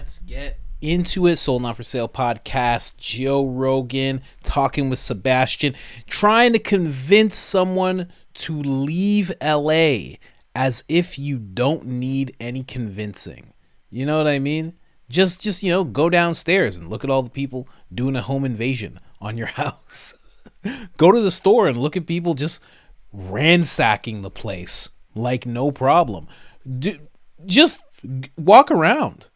Let's get into it. Sold Not For Sale podcast. Joe Rogan talking with Sebastian, trying to convince someone to leave LA as if you don't need any convincing. You know what I mean? Just go downstairs and look at all the people doing a home invasion on your house. Go to the store and look at people just ransacking the place like no problem. Just walk around.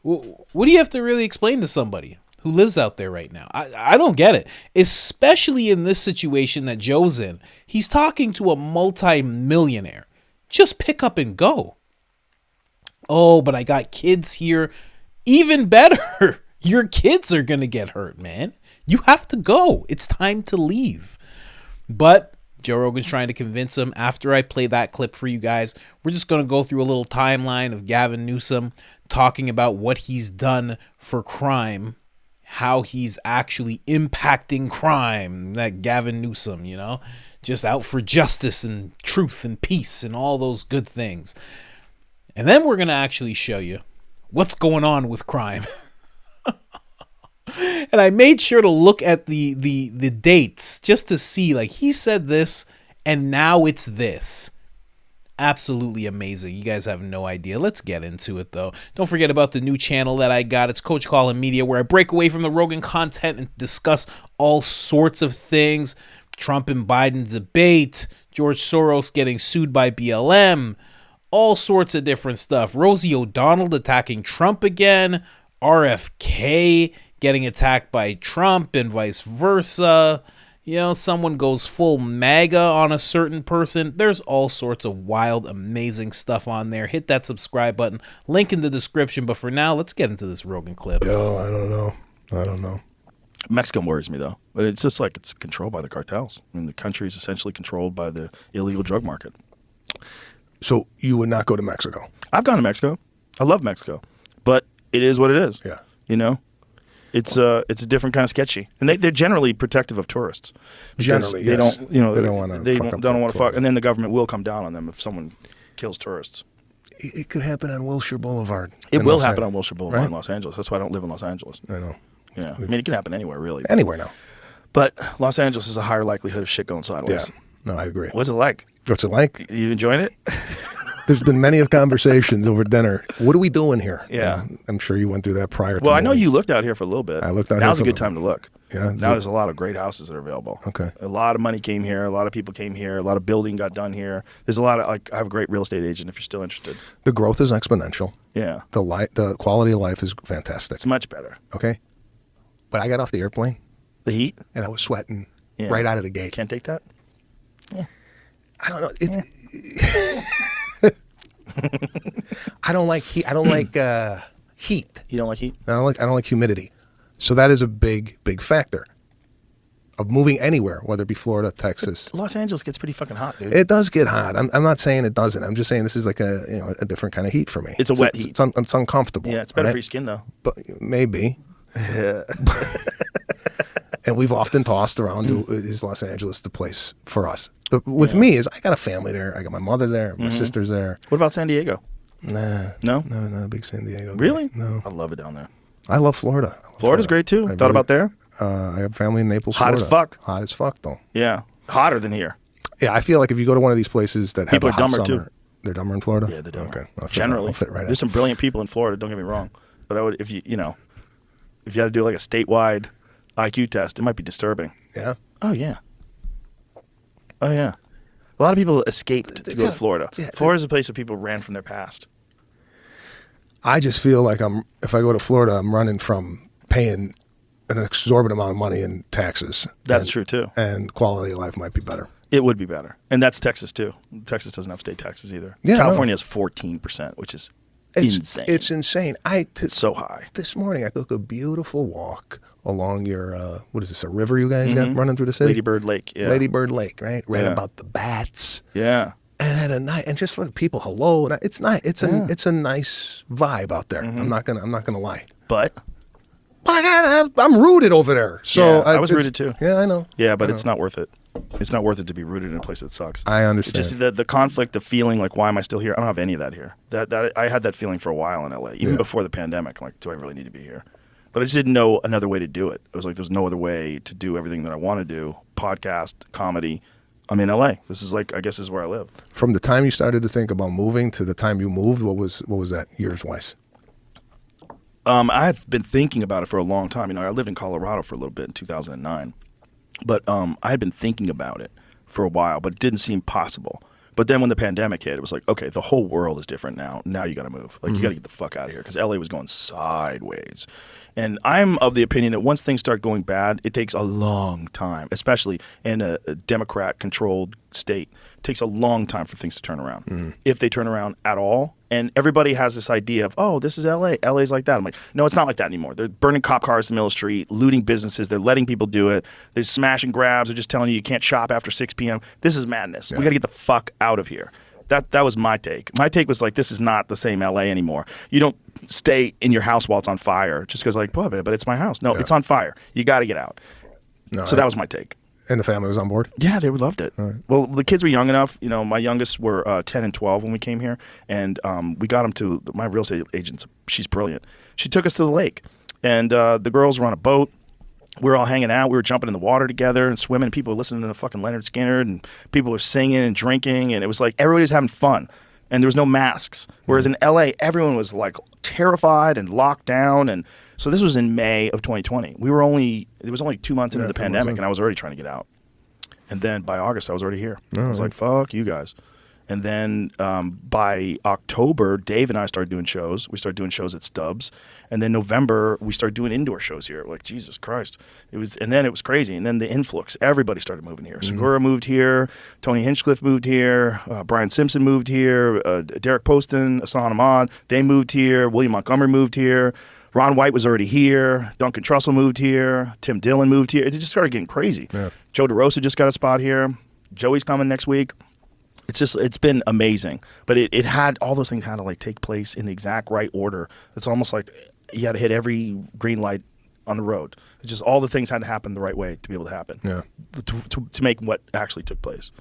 What do you have to really explain to somebody who lives out there right now? I don't get it, especially in this situation that Joe's in. He's talking to a multi-millionaire. Just pick up and go. Oh, but I got kids here. Even better. Your kids are going to get hurt, man. You have to go. It's time to leave. But Joe Rogan's trying to convince him. After I play that clip for you guys, we're just going to go through a little timeline of Gavin Newsom talking about what he's done for crime, how he's actually impacting crime. That Gavin Newsom, just out for justice and truth and peace and all those good things. And then we're going to actually show you what's going on with crime. And I made sure to look at the dates just to see, like, he said this and now it's this. Absolutely amazing. You guys have no idea. Let's get into it, though. Don't forget about the new channel that I got. It's Coach COLIN Media, where I break away from the Rogan content and discuss all sorts of things. Trump and Biden debate, George Soros getting sued by BLM, all sorts of different stuff. Rosie O'Donnell attacking Trump again, RFK getting attacked by Trump and vice versa. Someone goes full MAGA on a certain person. There's all sorts of wild, amazing stuff on there. Hit that subscribe button. Link in the description. But for now, let's get into this Rogan clip. Yo, I don't know. Mexico worries me, though. But it's just like it's controlled by the cartels. I mean, the country is essentially controlled by the illegal drug market. So you would not go to Mexico? I've gone to Mexico. I love Mexico. But it is what it is. Yeah. It's a different kind of sketchy, and they're generally protective of tourists. Generally, they yes. don't, They don't want to. They don't want to fuck, and then the government will come down on them if someone kills tourists. It could happen on Wilshire Boulevard. It will happen on Wilshire Boulevard in Los Angeles. That's why I don't live in Los Angeles. I know. Yeah, I mean it can happen anywhere, really. Anywhere now. But Los Angeles is a higher likelihood of shit going sideways. Yeah. No, I agree. What's it like? What's it like? You enjoying it? There's been many of conversations over dinner. What are we doing here? Yeah. I'm sure you went through that prior to Well, I know you looked out here for a little bit. I looked out Now's here a good time to look. Yeah. Now there's a lot of great houses that are available. Okay. A lot of money came here. A lot of people came here. A lot of building got done here. There's a lot of, I have a great real estate agent if you're still interested. The growth is exponential. Yeah. The quality of life is fantastic. It's much better. Okay. But I got off the airplane. The heat? And I was sweating right out of the gate. Can't take that? Yeah. I don't know. I don't like heat. I don't like heat. You don't like heat? I don't like humidity. So that is a big factor of moving anywhere, whether it be Florida, Texas. But Los Angeles gets pretty fucking hot, dude. It does get hot. I'm not saying it doesn't. I'm just saying this is like a different kind of heat for me. It's a wet heat. It's uncomfortable. Yeah, it's better for your skin though. But maybe. Yeah. And we've often tossed around, is Los Angeles the place for us? With me, I got a family there. I got my mother there. My sister's there. What about San Diego? Nah. No? No, not a big San Diego guy. Really? No. I love it down there. I love Florida. Florida's great too. Thought about there? I have family in Naples, Hot Florida. as fuck. Hot as fuck, though. Yeah. Hotter than here. Yeah, I feel like if you go to one of these places that people have a hot dumber summer, too. They're dumber in Florida? Yeah, they're dumber. Okay. Generally. I'll fit right There's in. some brilliant people in Florida, don't get me wrong. But I would, if you had to do like a statewide IQ test, it might be disturbing. Yeah? Oh, yeah. Oh, yeah. A lot of people escaped to go to Florida. Yeah, Florida's a place where people ran from their past. I just feel like if I go to Florida, I'm running from paying an exorbitant amount of money in taxes. That's true, too. And quality of life might be better. It would be better. And that's Texas, too. Texas doesn't have state taxes either. Yeah, California has 14%, which is insane. It's insane. It's so high. This morning, I took a beautiful walk along your, what is this, a river you guys got running through the city? Lady Bird Lake, yeah. Lady Bird Lake, right? Read Yeah. about the bats. Yeah. And had a night, and just look, people, hello. And it's nice. It's a nice vibe out there. I'm not gonna lie. But I'm rooted over there. So yeah, I was rooted too. Yeah, I know. Yeah, but it's not worth it. It's not worth it to be rooted in a place that sucks. I understand. It's just the conflict of feeling like, why am I still here? I don't have any of that here. That I had that feeling for a while in LA, even before the pandemic. I'm like, do I really need to be here? But I just didn't know another way to do it. It was like, there's no other way to do everything that I want to do. Podcast, comedy. I'm in LA. This is like, I guess this is where I live. From the time you started to think about moving to the time you moved, what was that years-wise? I've been thinking about it for a long time. You know, I lived in Colorado for a little bit in 2009. But I had been thinking about it for a while, but it didn't seem possible. But then when the pandemic hit, it was like, okay, the whole world is different now. Now you got to move. Like, you got to get the fuck out of here, because LA was going sideways. And I'm of the opinion that once things start going bad, it takes a long time, especially in a Democrat-controlled state. It takes a long time for things to turn around, if they turn around at all. And everybody has this idea of, oh, this is LA. LA's like that. I'm like, no, it's not like that anymore. They're burning cop cars in the middle of the street, looting businesses. They're letting people do it. They're smashing grabs. They're just telling you can't shop after 6 p.m. This is madness. We got to get the fuck out of here. That was my take. My take was like, this is not the same LA anymore. You don't stay in your house while it's on fire just because like, but it's my house. No, it's on fire. You got to get out. No, so that was my take. And the family was on board? Yeah, they loved it. Right. Well, the kids were young enough. You know, my youngest were 10 and 12 when we came here. And we got them to, my real estate agent, she's brilliant. She took us to the lake. And the girls were on a boat. We were all hanging out. We were jumping in the water together and swimming. And people were listening to the fucking Leonard Skinner. And people were singing and drinking. And it was like everybody was having fun. And there was no masks. Whereas in LA, everyone was like terrified and locked down. And so this was in May of 2020. It was only 2 months into the pandemic, and I was already trying to get out. And then by August, I was already here. I was like, fuck you guys. And then by October, Dave and I started doing shows. We started doing shows at Stubbs. And then November, we started doing indoor shows here. Like, Jesus Christ. And then it was crazy. And then the influx, everybody started moving here. Segura moved here. Tony Hinchcliffe moved here. Brian Simpson moved here. Derek Poston, Hassan Ahmad, they moved here. William Montgomery moved here. Ron White was already here. Duncan Trussell moved here. Tim Dillon moved here. It just started getting crazy. Yeah. Joe DeRosa just got a spot here. Joey's coming next week. It's been amazing. But it had, all those things had to like take place in the exact right order. It's almost like you had to hit every green light on the road. It's just all the things had to happen the right way to be able to happen. Yeah. To make what actually took place.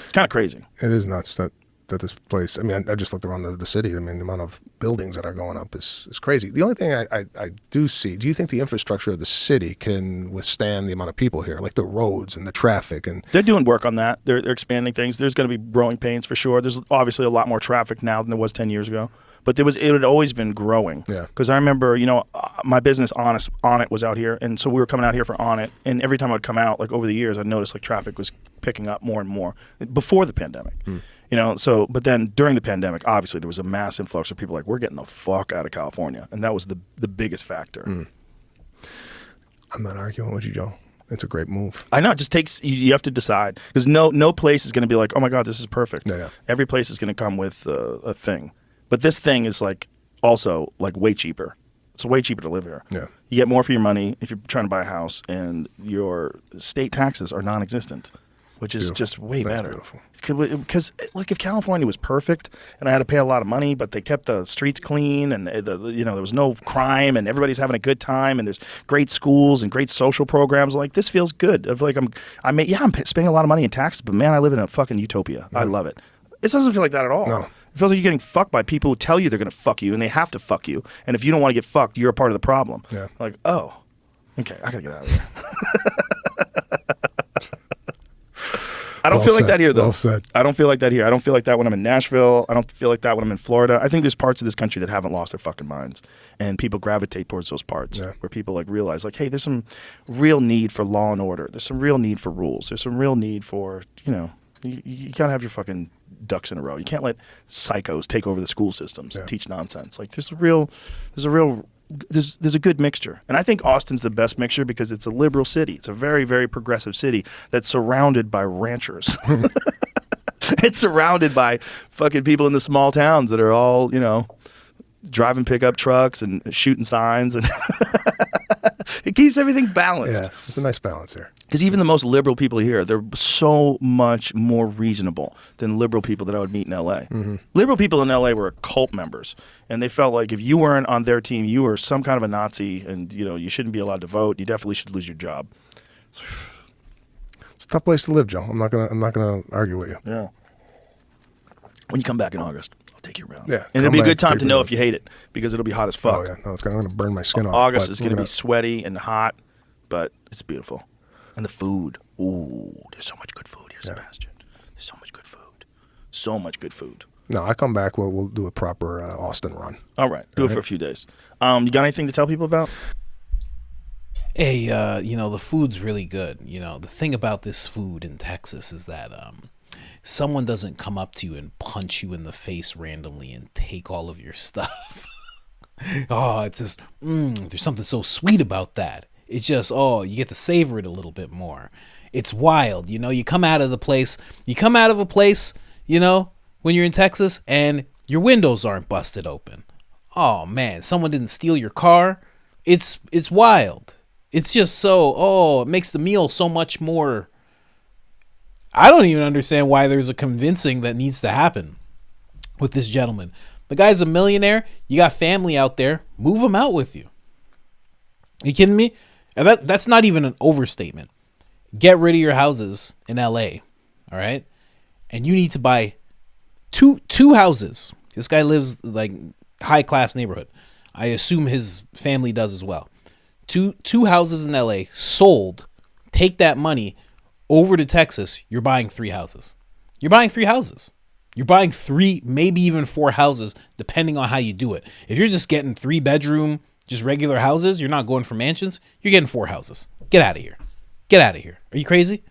It's kind of crazy. It is nuts that this place, I mean, I just looked around the city. I mean, the amount of buildings that are going up is crazy. The only thing I do see, do you think the infrastructure of the city can withstand the amount of people here, like the roads and the traffic? And they're doing work on that. They're expanding things. There's going to be growing pains for sure. There's obviously a lot more traffic now than there was 10 years ago. But it had always been growing. Yeah. Because I remember, my business On It was out here, and so we were coming out here for On It. And every time I'd come out, like over the years, I'd notice like traffic was picking up more and more before the pandemic. But then during the pandemic, obviously there was a mass influx of people like, we're getting the fuck out of California. And that was the biggest factor. I'm not arguing with you, Joe. It's a great move. I know. It just takes, you have to decide. Because no place is going to be like, oh my God, this is perfect. Yeah. Every place is going to come with a thing. But this thing is like also like way cheaper. It's way cheaper to live here. Yeah. You get more for your money if you're trying to buy a house, and your state taxes are non-existent, which is just way better. Because like if California was perfect and I had to pay a lot of money, but they kept the streets clean and there was no crime and everybody's having a good time and there's great schools and great social programs, like this feels good. Of like I'm spending a lot of money in taxes, but man, I live in a fucking utopia. I love it. It doesn't feel like that at all. No. It feels like you're getting fucked by people who tell you they're going to fuck you, and they have to fuck you. And if you don't want to get fucked, you're a part of the problem. Yeah. Like, oh, okay, I got to get out of here. I don't feel like that here, though. Well said. I don't feel like that here. I don't feel like that when I'm in Nashville. I don't feel like that when I'm in Florida. I think there's parts of this country that haven't lost their fucking minds, and people gravitate towards those parts where people like realize, like, hey, there's some real need for law and order. There's some real need for rules. There's some real need for, you gotta have your fucking ducks in a row. You can't let psychos take over the school systems and teach nonsense. Like there's a good mixture. And I think Austin's the best mixture because it's a liberal city. It's a very, very progressive city that's surrounded by ranchers. It's surrounded by fucking people in the small towns that are all, driving pickup trucks and shooting signs, and it keeps everything balanced. Yeah, it's a nice balance here. Because even the most liberal people here, they're so much more reasonable than liberal people that I would meet in L.A. Mm-hmm. Liberal people in L.A. were cult members, and they felt like if you weren't on their team, you were some kind of a Nazi, and you shouldn't be allowed to vote. You definitely should lose your job. It's tough place to live, Joe. I'm not gonna argue with you. Yeah. When you come back in August, I'll take you around. Yeah, and it'll be a good time to know if you hate it, because it'll be hot as fuck. Oh yeah, no, I'm gonna burn my skin off. August is gonna be sweaty and hot, but it's beautiful. And the food, ooh, there's so much good food here, Sebastian. There's so much good food. So much good food. No, I come back. We'll do a proper Austin run. All right, do it for a few days. You got anything to tell people about? Hey, the food's really good. The thing about this food in Texas is that someone doesn't come up to you and punch you in the face randomly and take all of your stuff. Oh, it's just, there's something so sweet about that. It's just, you get to savor it a little bit more. It's wild. You come out of a place, when you're in Texas and your windows aren't busted open. Oh man, someone didn't steal your car. It's wild. It's just so, it makes the meal so much more. I don't even understand why there's a convincing that needs to happen with this gentleman. The guy's a millionaire. You got family out there. Move them out with you. You kidding me? And that's not even an overstatement. Get rid of your houses in LA. All right. And you need to buy two houses. This guy lives like high class neighborhood. I assume his family does as well. Two houses in LA sold. Take that money over to Texas. You're buying 3 houses. You're buying 3, maybe even 4 houses, depending on how you do it. If you're just getting 3-bedroom, just regular houses, you're not going for mansions, you're getting 4 houses. Get out of here. Are you crazy?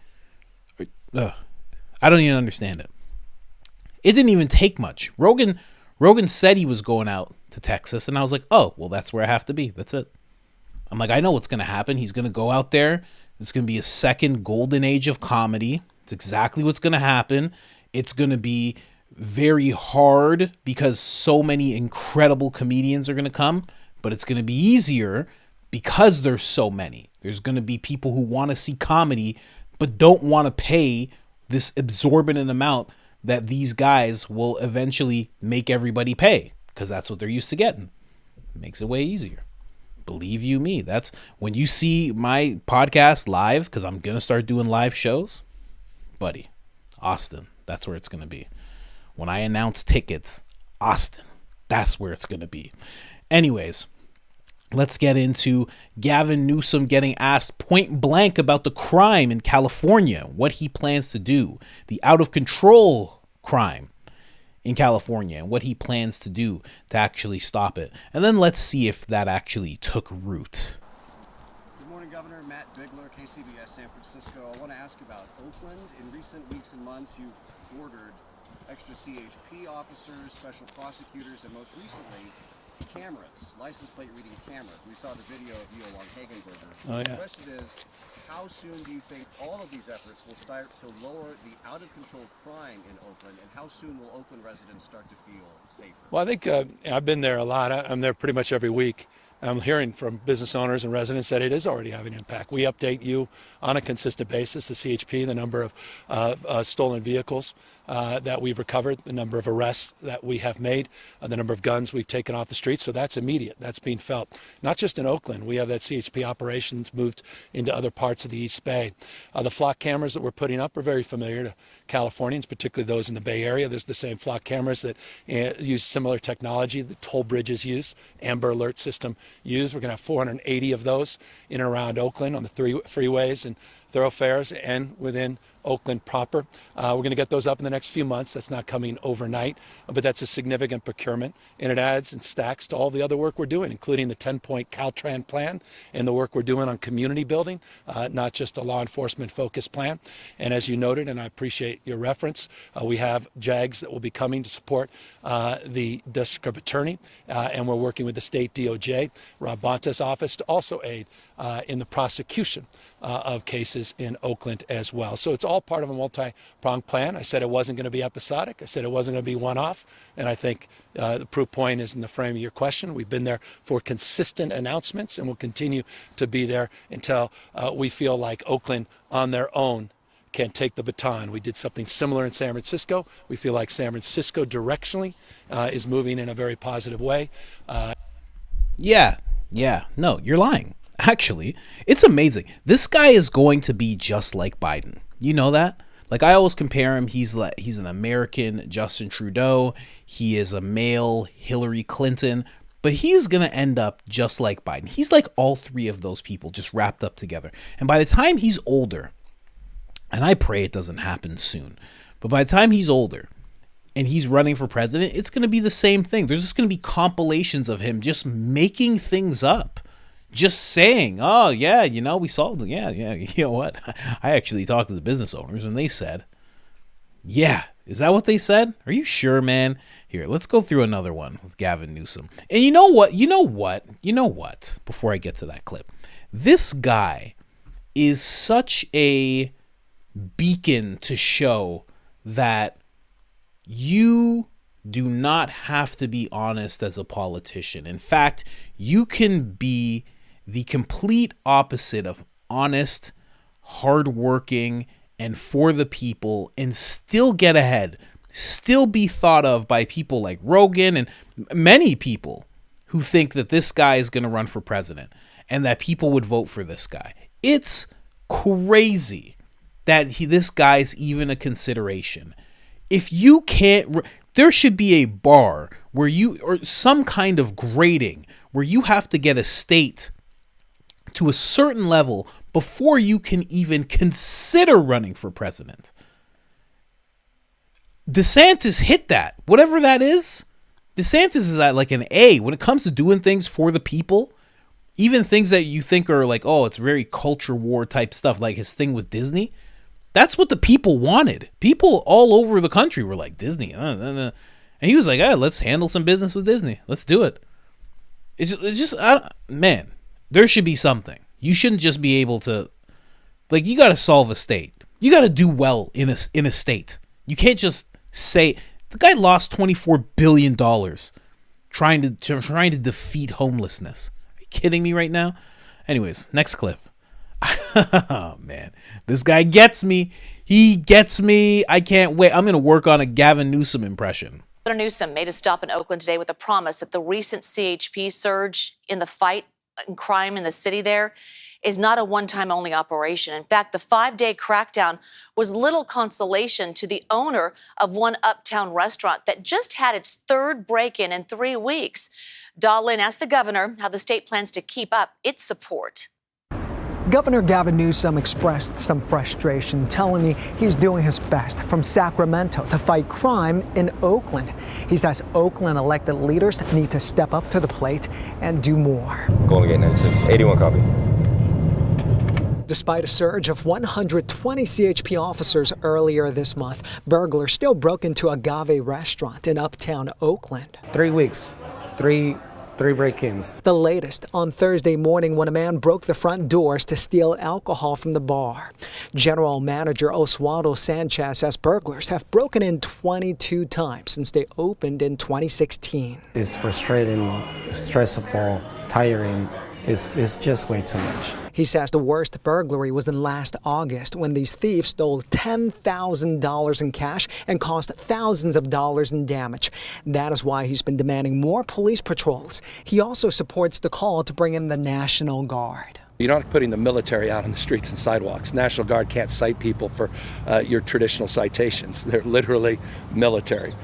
I don't even understand it. It didn't even take much. Rogan said he was going out to Texas, and I was like, oh, well, that's where I have to be. That's it. I'm like, I know what's going to happen. He's going to go out there. It's going to be a second golden age of comedy. It's exactly what's going to happen. It's going to be very hard because so many incredible comedians are going to come, but it's going to be easier because there's so many. There's going to be people who want to see comedy but don't want to pay this exorbitant amount that these guys will eventually make everybody pay because that's what they're used to getting. It makes it way easier. Believe you me, that's when you see my podcast live, because I'm going to start doing live shows, buddy, Austin, that's where it's going to be. When I announce tickets, Austin, that's where it's going to be. Anyways, let's get into Gavin Newsom getting asked point blank about the crime in California, what he plans to do, the out of control crime in California, and what he plans to do to actually stop it. And then let's see if that actually took root. Good morning, Governor. Matt Bigler, KCBS San Francisco. I want to ask about Oakland. In recent weeks and months, you've ordered extra CHP officers, special prosecutors, and most recently, cameras, license plate reading cameras. We saw the video of you along Hagenberger. Oh, yeah. The question is, how soon do you think all of these efforts will start to lower the out-of-control crime in Oakland, and how soon will Oakland residents start to feel safer? Well, I think I've been there a lot. I'm there pretty much every week. I'm hearing from business owners and residents that it is already having an impact. We update you on a consistent basis, the CHP, the number of stolen vehicles that we've recovered, the number of arrests that we have made, the number of guns we've taken off the streets. So that's immediate. That's being felt. Not just in Oakland. We have that CHP operations moved into other parts of the East Bay. The flock cameras that we're putting up are very familiar to Californians, particularly those in the Bay Area. There's the same flock cameras that use similar technology that toll bridges use, Amber Alert system use. We're going to have 480 of those in and around Oakland on the freeways and thoroughfares and within Oakland proper. We're going to get those up in the next few months. That's not coming overnight, but that's a significant procurement, and it adds and stacks to all the other work we're doing, including the 10-point Caltrans plan and the work we're doing on community building, not just a law enforcement focused plan. And as you noted, and I appreciate your reference, we have JAGs that will be coming to support the District of Attorney, and we're working with the state DOJ, Rob Bonta's office, to also aid in the prosecution of cases in Oakland as well. So it's all part of a multi-pronged plan. I said it wasn't going to be episodic. I said it wasn't going to be one-off. And I think the proof point is in the frame of your question. We've been there for consistent announcements, and we'll continue to be there until we feel like Oakland on their own can take the baton. We did something similar in San Francisco. We feel like San Francisco directionally is moving in a very positive way. Yeah. No, you're lying. Actually, it's amazing. This guy is going to be just like Biden. You know that? Like, I always compare him. He's an American Justin Trudeau. He is a male Hillary Clinton. But he's going to end up just like Biden. He's like all three of those people just wrapped up together. And by the time he's older, and I pray it doesn't happen soon, but by the time he's older and he's running for president, it's going to be the same thing. There's just going to be compilations of him just making things up. Just saying, oh, yeah, you know, we solved it. Yeah, you know what? I actually talked to the business owners and they said, yeah. Is that what they said? Are you sure, man? Here, let's go through another one with Gavin Newsom. And you know what? Before I get to that clip, this guy is such a beacon to show that you do not have to be honest as a politician. In fact, you can be the complete opposite of honest, hardworking, and for the people, and still get ahead, still be thought of by people like Rogan and many people who think that this guy is going to run for president and that people would vote for this guy. It's crazy that this guy's even a consideration. If you can't, there should be a bar where or some kind of grading where you have to get a state to a certain level before you can even consider running for president. DeSantis hit that. Whatever that is, DeSantis is at like an A when it comes to doing things for the people. Even things that you think are like, oh, it's very culture war type stuff, like his thing with Disney. That's what the people wanted. People all over the country were like, Disney. And he was like, let's handle some business with Disney. Let's do it. It's just man, there should be something. You shouldn't just be able to, like, you got to solve a state. You got to do well in a state. You can't just say, the guy lost $24 billion trying to defeat homelessness. Are you kidding me right now? Anyways, next clip. Oh, man. This guy gets me. He gets me. I can't wait. I'm going to work on a Gavin Newsom impression. Governor Newsom made a stop in Oakland today with a promise that the recent CHP surge in the fight and crime in the city there is not a one-time only operation. In fact, the 5-day crackdown was little consolation to the owner of one uptown restaurant that just had its third break-in in 3 weeks. Dahlin asked the governor how the state plans to keep up its support. Governor Gavin Newsom expressed some frustration, telling me he's doing his best from Sacramento to fight crime in Oakland. He says Oakland elected leaders need to step up to the plate and do more. Golden Gate 96, 81 copy. Despite a surge of 120 CHP officers earlier this month, burglars still broke into a Agave restaurant in uptown Oakland. 3 weeks, three break-ins. The latest on Thursday morning when a man broke the front doors to steal alcohol from the bar. General Manager Oswaldo Sanchez says burglars have broken in 22 times since they opened in 2016. It's frustrating, stressful, tiring. It's just way too much. He says the worst burglary was in last August when these thieves stole $10,000 in cash and caused thousands of dollars in damage. That is why he's been demanding more police patrols. He also supports the call to bring in the National Guard. You're not putting the military out on the streets and sidewalks. National Guard can't cite people for your traditional citations. They're literally military.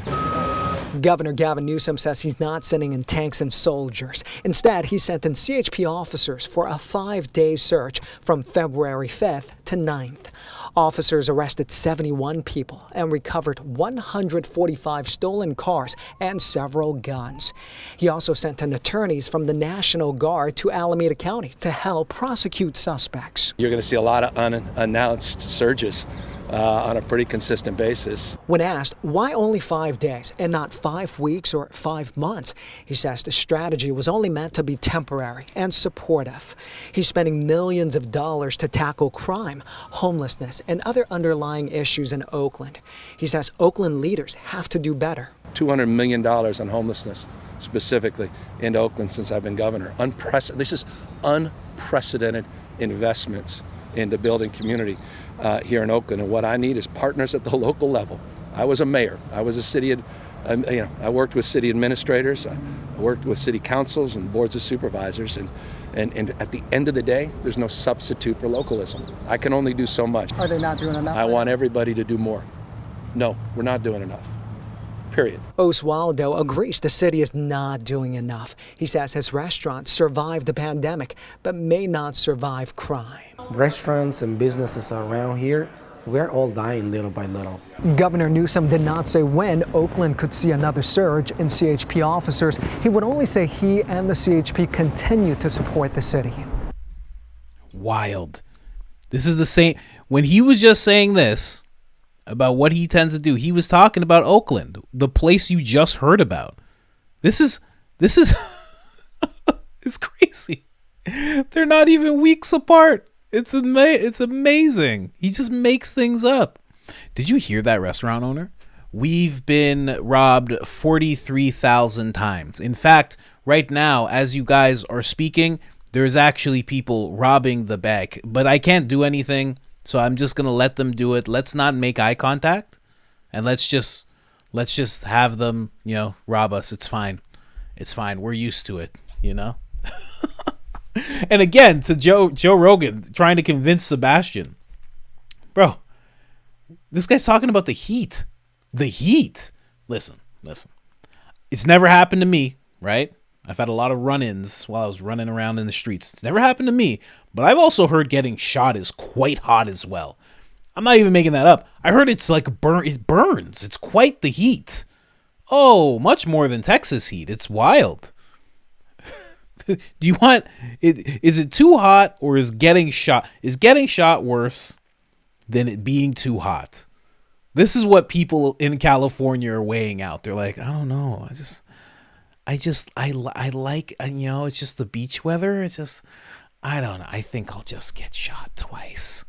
Governor Gavin Newsom says he's not sending in tanks and soldiers. Instead, he sent in CHP officers for a 5-day search from February 5th to 9th. Officers arrested 71 people and recovered 145 stolen cars and several guns. He also sent in attorneys from the National Guard to Alameda County to help prosecute suspects. You're going to see a lot of unannounced surges on a pretty consistent basis. When asked why only 5 days and not 5 weeks or 5 months, he says the strategy was only meant to be temporary and supportive. He's spending millions of dollars to tackle crime, homelessness, and other underlying issues in Oakland. He says Oakland leaders have to do better. $200 million on homelessness, specifically in Oakland since I've been governor. This is unprecedented investments into building community here in Oakland. And what I need is partners at the local level. I was a mayor. I was a city I worked with city administrators, I worked with city councils and boards of supervisors, and at the end of the day, there's no substitute for localism. I can only do so much. Are they not doing enough? I want everybody to do more. No, we're not doing enough. Period. Oswaldo agrees the city is not doing enough. He says his restaurant survived the pandemic, but may not survive crime. Restaurants and businesses around here, we're all dying little by little. Governor Newsom did not say when Oakland could see another surge in CHP officers. He would only say he and the CHP continue to support the city. Wild. This is the same. When he was just saying this about what he tends to do, he was talking about Oakland, the place you just heard about. This is it's crazy. They're not even weeks apart. It's amazing. He just makes things up. Did you hear that, restaurant owner? We've been robbed 43,000 times. In fact, right now, as you guys are speaking, there's actually people robbing the bank, but I can't do anything. So I'm just going to let them do it. Let's not make eye contact, and let's just have them, rob us. It's fine. It's fine. We're used to it, And again, to Joe Rogan trying to convince Sebastian, bro, this guy's talking about the heat. The heat. Listen. It's never happened to me, right? I've had a lot of run-ins while I was running around in the streets. It's never happened to me, but I've also heard getting shot is quite hot as well. I'm not even making that up. I heard it's like it burns. It's quite the heat. Oh, much more than Texas heat. It's wild. Do you want it? Is it too hot, or is getting shot worse than it being too hot? This is what people in California are weighing out. They're like, I don't know. I like, it's just the beach weather. It's just, I don't know. I think I'll just get shot twice.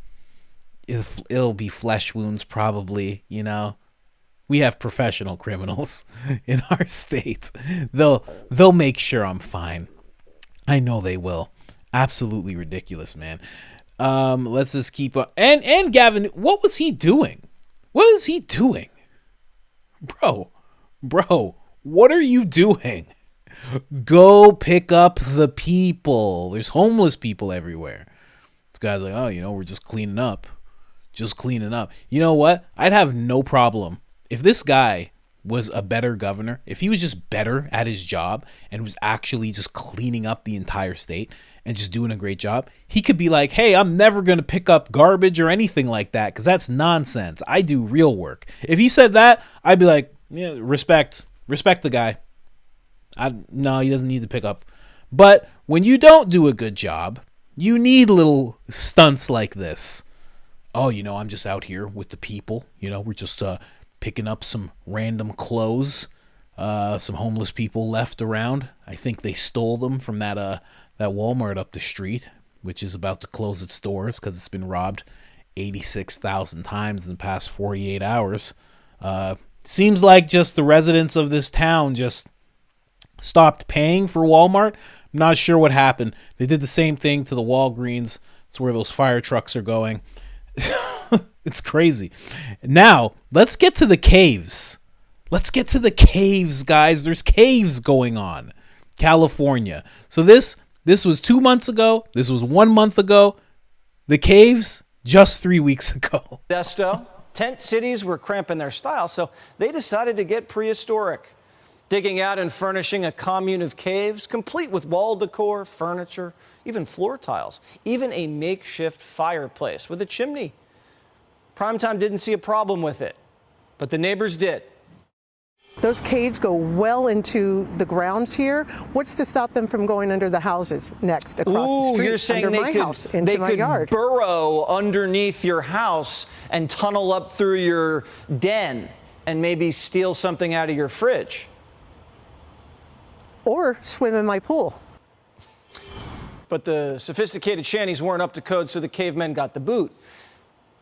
It'll be flesh wounds probably, We have professional criminals in our state. They'll make sure I'm fine. I know they will. Absolutely ridiculous, man. Let's just keep up. And Gavin, what was he doing? What is he doing? Bro, what are you doing? Go pick up the people. There's homeless people everywhere. This guy's like, we're just cleaning up. You know what? I'd have no problem if this guy was a better governor, if he was just better at his job and was actually just cleaning up the entire state and just doing a great job. He could be like, hey, I'm never going to pick up garbage or anything like that, because that's nonsense. I do real work. If he said that, I'd be like, yeah, respect the guy. No, he doesn't need to pick up. But when you don't do a good job, you need little stunts like this. Oh, I'm just out here with the people. We're just picking up some random clothes. Some homeless people left around. I think they stole them from that Walmart up the street, which is about to close its doors because it's been robbed 86,000 times in the past 48 hours. Seems like just the residents of this town just stopped paying for Walmart. I'm not sure what happened. They did the same thing to the Walgreens. It's where those fire trucks are going. It's crazy. Now, let's get to the caves. Guys. There's caves going on. California. So this was 2 months ago. This was 1 month ago. The caves, just 3 weeks ago. Desto, tent cities were cramping their style, so they decided to get prehistoric, digging out and furnishing a commune of caves, complete with wall decor, furniture, even floor tiles, even a makeshift fireplace with a chimney. Primetime didn't see a problem with it, but the neighbors did. Those caves go well into the grounds here. What's to stop them from going under the houses next across the street? You're saying under they my could, house, into they my could yard. burrow underneath your house and tunnel up through your den and maybe steal something out of your fridge. Or swim in my pool. But the sophisticated shanties weren't up to code, so the cavemen got the boot.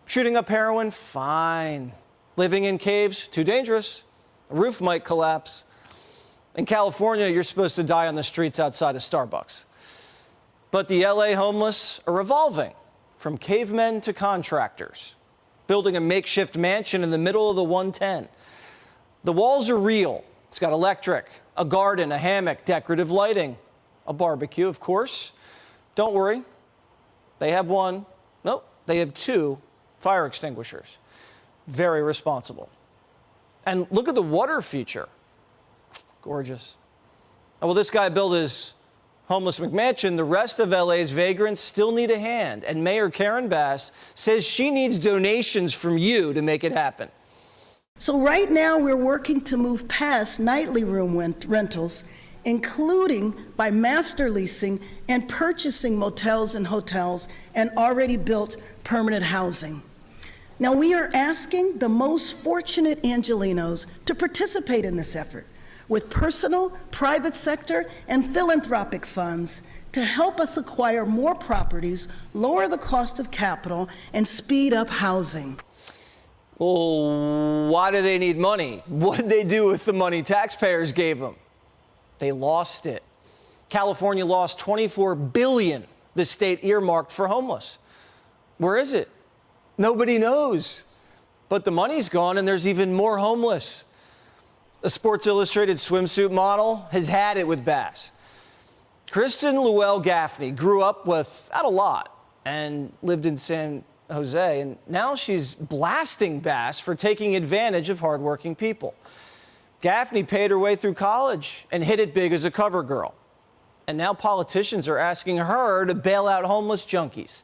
Shooting up heroin, fine. Living in caves, too dangerous. A roof might collapse. In California, you're supposed to die on the streets outside of Starbucks. But the LA homeless are evolving from cavemen to contractors, building a makeshift mansion in the middle of the 110. The walls are real. It's got electric, a garden, a hammock, decorative lighting, a barbecue, of course. Don't worry. They have one. Nope, they have 2 fire extinguishers. Very responsible. And look at the water feature. Gorgeous. Well, this guy built his homeless McMansion. The rest of LA's vagrants still need a hand. And Mayor Karen Bass says she needs donations from you to make it happen. So right now we're working to move past nightly room rentals, including by master leasing and purchasing motels and hotels and already built permanent housing. Now we are asking the most fortunate Angelenos to participate in this effort with personal, private sector, and philanthropic funds to help us acquire more properties, lower the cost of capital, and speed up housing. Well, why do they need money? What did they do with the money taxpayers gave them? They lost it. California lost $24 billion the state earmarked for homeless. Where is it? Nobody knows. But the money's gone and there's even more homeless. A Sports Illustrated swimsuit model has had it with Bass. Kristen Llewellyn Gaffney grew up without a lot and lived in San Jose, and now she's blasting Bass for taking advantage of hardworking people. Gaffney paid her way through college and hit it big as a cover girl. And now politicians are asking her to bail out homeless junkies.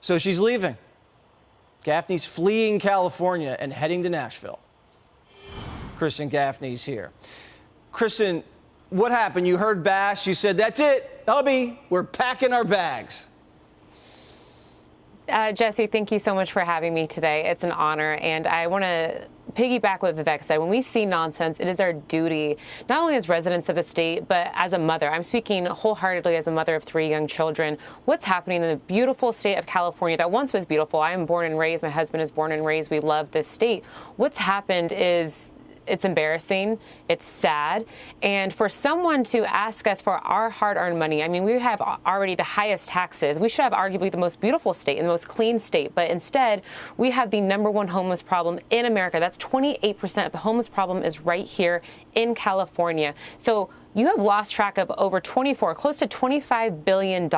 So she's leaving. Gaffney's fleeing California and heading to Nashville. Kristen Gaffney's here. Kristen, what happened? You heard Bass, you said, that's it, hubby, we're packing our bags. Jesse, thank you so much for having me today. It's an honor, and I want to piggyback what Vivek said. When we see nonsense, it is our duty, not only as residents of the state, but as a mother. I'm speaking wholeheartedly as a mother of 3 young children. What's happening in the beautiful state of California that once was beautiful? I am born and raised. My husband is born and raised. We love this state. What's happened is it's embarrassing. It's sad. And for someone to ask us for our hard-earned money, I mean, we have already the highest taxes. We should have arguably the most beautiful state and the most clean state. But instead, we have the number 1 homeless problem in America. That's 28% of the homeless problem is right here in California. So you have lost track of over close to $25 billion.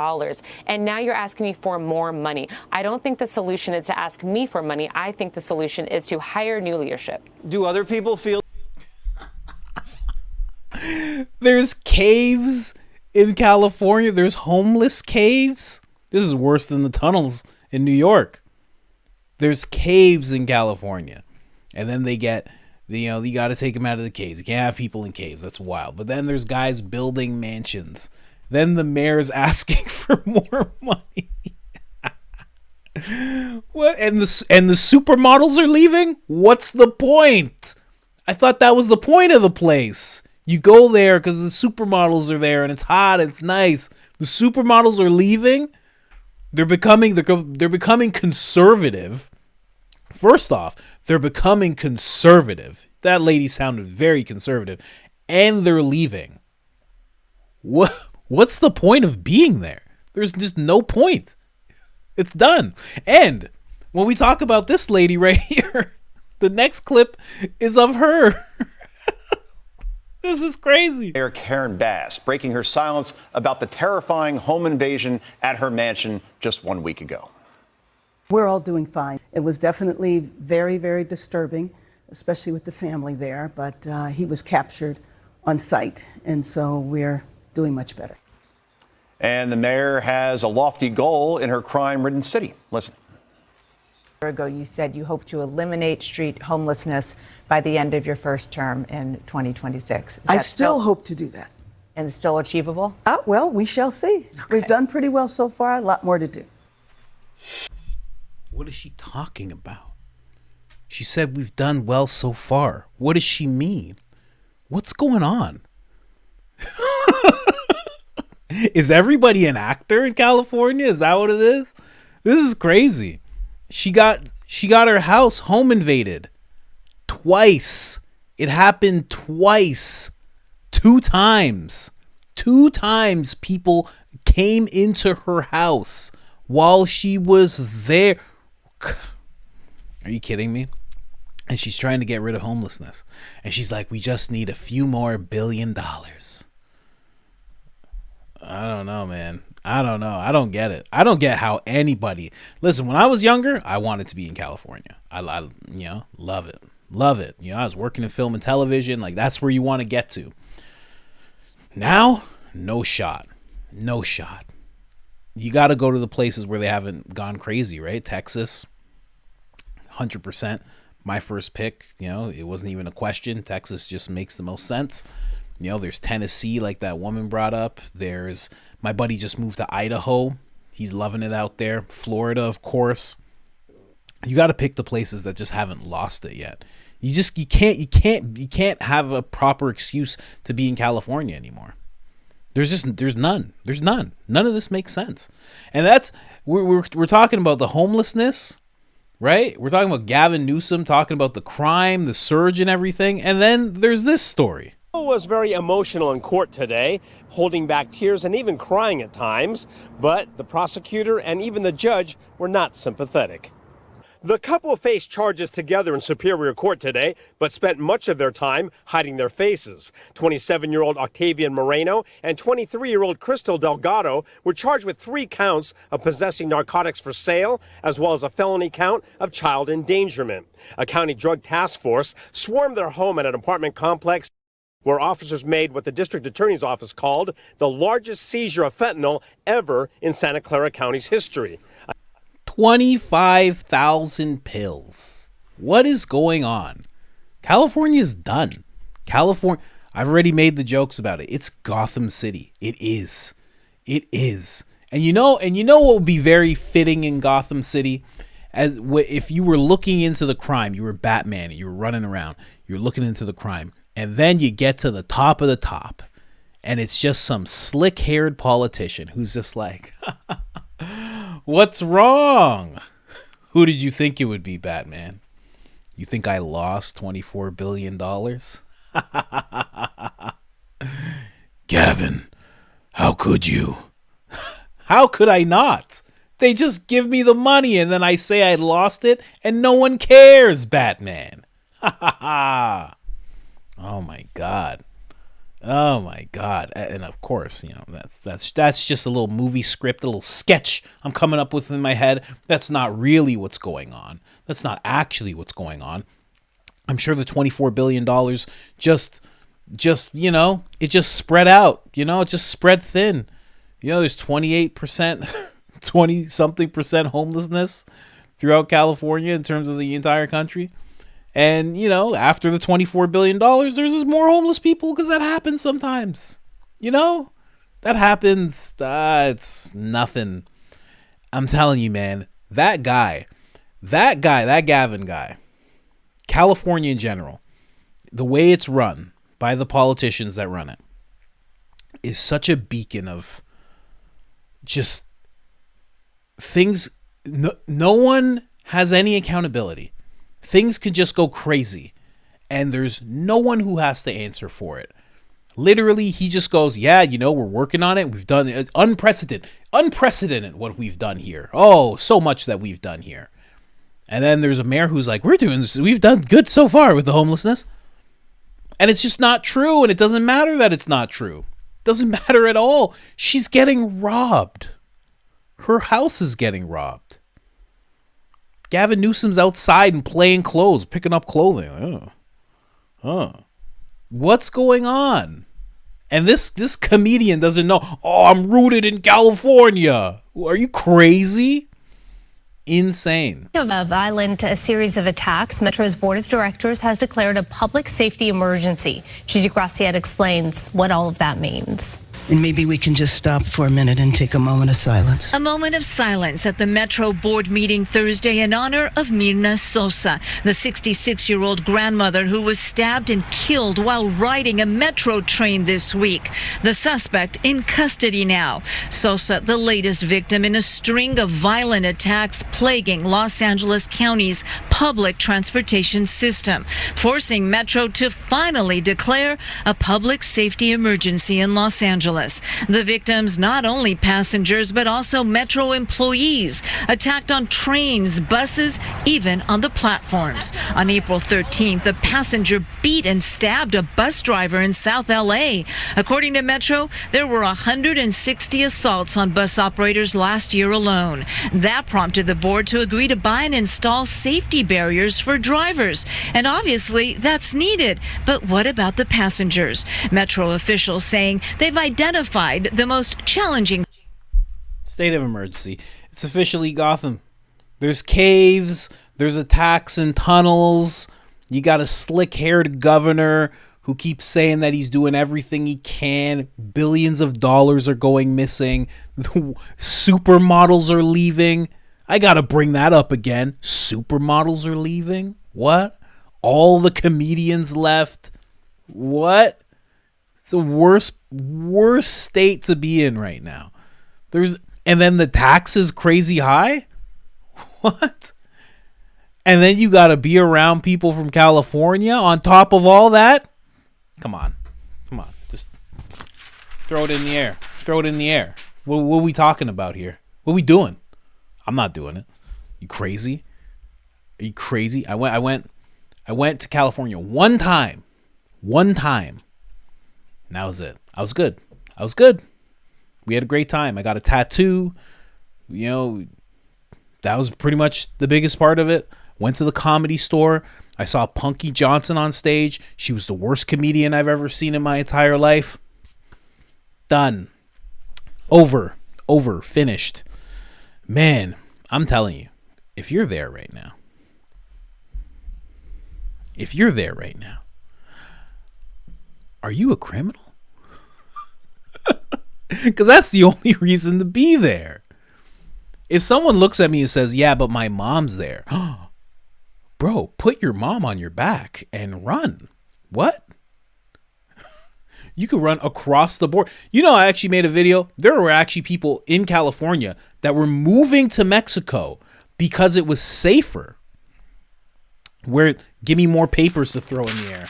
And now you're asking me for more money. I don't think the solution is to ask me for money. I think the solution is to hire new leadership. Do other people feel? There's caves in California. There's homeless caves. This is worse than the tunnels in New York. There's caves in California. And then they get, you got to take them out of the caves. You can't have people in caves. That's wild. But then there's guys building mansions. Then the mayor's asking for more money. What? And the supermodels are leaving? What's the point? I thought that was the point of the place. You go there because the supermodels are there and it's hot, it's nice. The supermodels are leaving. They're becoming conservative. First off, they're becoming conservative. That lady sounded very conservative. And they're leaving. What's the point of being there? There's just no point. It's done. And when we talk about this lady right here, the next clip is of her. This is crazy. Mayor Karen Bass breaking her silence about the terrifying home invasion at her mansion just 1 week ago. We're all doing fine. It was definitely very, very disturbing, especially with the family there, but he was captured on site, and so we're doing much better. And the mayor has a lofty goal in her crime-ridden city. Listen. A year ago, you said you hope to eliminate street homelessness by the end of your first term in 2026. I still hope to do that. And it's still achievable? Well, we shall see. Okay. We've done pretty well so far, a lot more to do. What is she talking about? She said we've done well so far. What does she mean? What's going on? Is everybody an actor in California? Is that what it is? This is crazy. She got her house home invaded twice. It happened twice. 2 times. 2 times people came into her house while she was there. Are you kidding me? And she's trying to get rid of homelessness. And she's like, we just need a few more $1 billion. I don't know, man. I don't know. I don't get it. I don't get how anybody... Listen, when I was younger, I wanted to be in California. I love it. Love it. I was working in film and television. Like, that's where you want to get to. Now, no shot. No shot. You got to go to the places where they haven't gone crazy, right? Texas, 100%. My first pick, it wasn't even a question. Texas just makes the most sense. There's Tennessee, like that woman brought up. There's my buddy just moved to Idaho. He's loving it out there. Florida, of course. You got to pick the places that just haven't lost it yet. You can't have a proper excuse to be in California anymore. There's none. None of this makes sense. And we're talking about the homelessness. Right? We're talking about Gavin Newsom talking about the crime, the surge and everything. And then there's this story. Was very emotional in court today, holding back tears and even crying at times. But the prosecutor and even the judge were not sympathetic. The couple faced charges together in Superior Court today, but spent much of their time hiding their faces. 27-year-old Octavian Moreno and 23-year-old Crystal Delgado were charged with 3 counts of possessing narcotics for sale, as well as a felony count of child endangerment. A county drug task force swarmed their home at an apartment complex where officers made what the district attorney's office called the largest seizure of fentanyl ever in Santa Clara County's history. 25,000 pills. What is going on? California's done. I've already made the jokes about it. It's Gotham City. It is. And you know what would be very fitting in Gotham City? If you were looking into the crime, you were Batman, you were running around, you're looking into the crime, and then you get to the top of the top, and it's just some slick-haired politician who's just like, what's wrong? Who did you think it would be, Batman? You think I lost $24 billion? Gavin, how could you? How could I not? They just give me the money and then I say I lost it and no one cares, Batman. Oh my God. Oh my God. And of course, that's just a little movie script, a little sketch I'm coming up with in my head. That's not really what's going on. That's not actually what's going on. I'm sure the $24 billion just it just spread out, it just spread thin. There's 28%, 20-something% homelessness throughout California in terms of the entire country. And, after the $24 billion, there's just more homeless people because that happens sometimes. That happens. It's nothing. I'm telling you, man, that Gavin guy, California in general, the way it's run by the politicians that run it is such a beacon of just things. No one has any accountability. Things could just go crazy and there's no one who has to answer for it. Literally, he just goes, yeah, we're working on it. We've done it. Unprecedented what we've done here. Oh, so much that we've done here. And then there's a mayor who's like, we've done good so far with the homelessness. And it's just not true. And it doesn't matter that it's not true. It doesn't matter at all. She's getting robbed. Her house is getting robbed. Gavin Newsom's outside and playing clothes, picking up clothing. What's going on? And this comedian doesn't know. Oh, I'm rooted in California. Are you crazy? Insane. Of a violent series of attacks, Metro's board of directors has declared a public safety emergency. Gigi Graciette explains what all of that means. And maybe we can just stop for a minute and take a moment of silence. A moment of silence at the Metro board meeting Thursday in honor of Mirna Sosa, the 66-year-old grandmother who was stabbed and killed while riding a Metro train this week. The suspect in custody now. Sosa, the latest victim in a string of violent attacks plaguing Los Angeles County's public transportation system, forcing Metro to finally declare a public safety emergency in Los Angeles. Angeles. The victims, not only passengers, but also Metro employees, attacked on trains, buses, even on the platforms. On April 13th, a passenger beat and stabbed a bus driver in South LA. According to Metro, there were 160 assaults on bus operators last year alone. That prompted the board to agree to buy and install safety barriers for drivers. And obviously, that's needed. But what about the passengers? Metro officials saying they've identified the most challenging. State of emergency. It's officially Gotham. There's caves. There's attacks in tunnels. You got a slick-haired governor who keeps saying that he's doing everything he can. Billions of dollars are going missing. Supermodels are leaving. I got to bring that up again. Supermodels are leaving? What? All the comedians left? What? It's the worst state to be in right now. And then the tax is crazy high? What? And then you got to be around people from California on top of all that? Come on. Just throw it in the air. Throw it in the air. What are we talking about here? What are we doing? I'm not doing it. You crazy? Are you crazy? I went to California one time. And that was it. I was good. We had a great time. I got a tattoo. You know, that was pretty much the biggest part of it. Went to the Comedy Store. I saw Punky Johnson on stage. She was the worst comedian I've ever seen in my entire life. Done. Over. Finished. Man, I'm telling you, if you're there right now, are you a criminal? Because that's the only reason to be there. If someone looks at me and says, yeah, but my mom's there. Bro, put your mom on your back and run. What? You could run across the board. You know, I actually made a video. There were actually people in California that were moving to Mexico because it was safer. Give me more papers to throw in the air.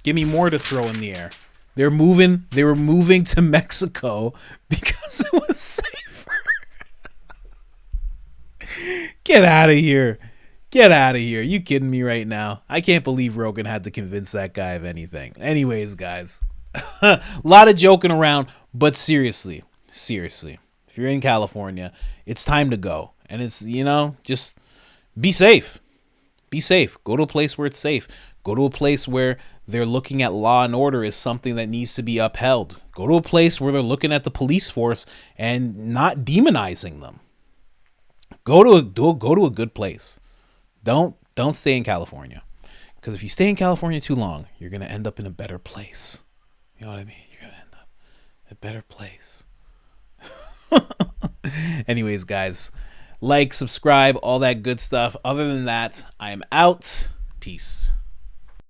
Give me more to throw in the air. They were moving to Mexico because it was safer. Get out of here. You kidding me right now? I can't believe Rogan had to convince that guy of anything. Anyways, guys. A lot of joking around, but seriously, if you're in California, it's time to go. And it's, just be safe. Go to a place where it's safe. Go to a place where they're looking at law and order as something that needs to be upheld. Go to a place where they're looking at the police force and not demonizing them. Go to a good place. Don't stay in California. Because if you stay in California too long, you're going to end up in a better place. You know what I mean? You're going to end up in a better place. Anyways, guys, like, subscribe, all that good stuff. Other than that, I'm out. Peace.